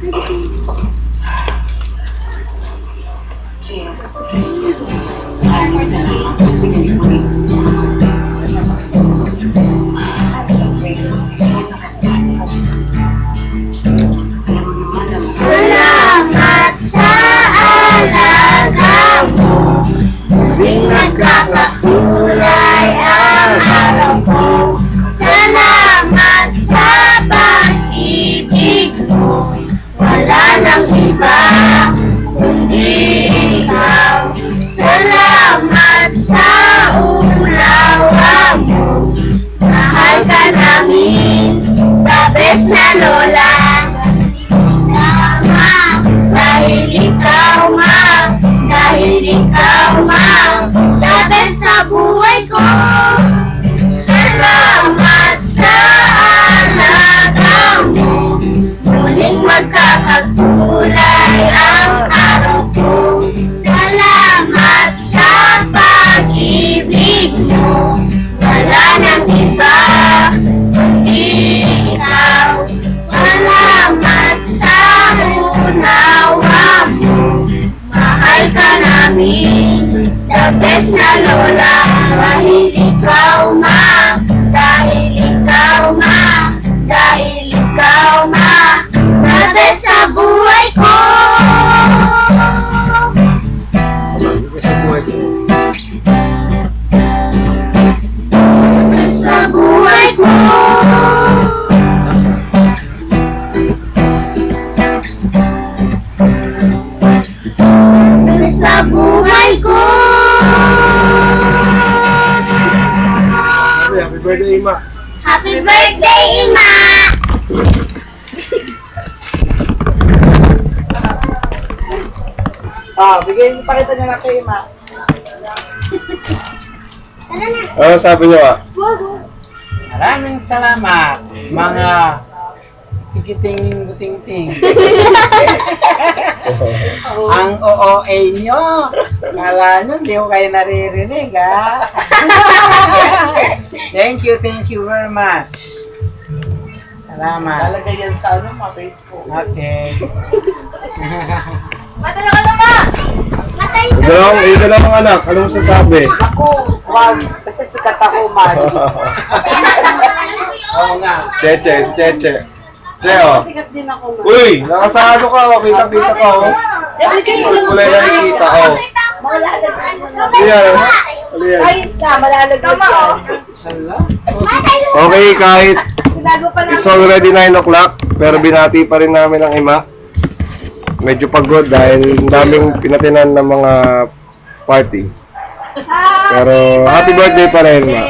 Salamat sa alaga mo, muling nagkakakulay ang araw ko. Salamat sa pag-ibig mo, wala nang iba kundi ikaw. Salamat sa unawa mo, mahal ka namin, the best na lola. Dahil ikaw nga, the best sa buhay ko. Salamat sa alaga mo, muling magkakakulay ang araw ko. Salamat sa pag-ibig mo, wala nang iba kundi ikaw. Salamat sa unawa mo, mahal ka namin, the best na lola. Dahil ikaw nga, the best sa buhay ko. Sa buhay ko. Sa buhay ko. Happy birthday, Ima. Happy birthday, Ima. Bigay, pakita niyo na kay Ima. Tara na. Ano sabi niyo, ah? Maraming salamat, mga tikiting-ting-ting. Ang OOA nyo. Kala nyo, hindi ko kayo naririnig, ha? Thank you very much. Salamat. Lalagay yan sa mga Facebook. Okay. Ito lang ang anak. Ano mo sasabi? Ako, wag. Kasi sikat ako, man. Oo nga. Cheche, si Cheche. Che, oh. Sikat din ako, man. Uy, nakasado ka, oh. Kita-kita ka, oh. Kulay na nakikita, oh. Yan, ano yan? Malalagay yan. Okay, kahit it's already 9 o'clock, pero binati pa rin namin ang Ima. Medyo pagod dahil ang daming pinatinan ng mga party. Pero happy birthday pa rin, Ma.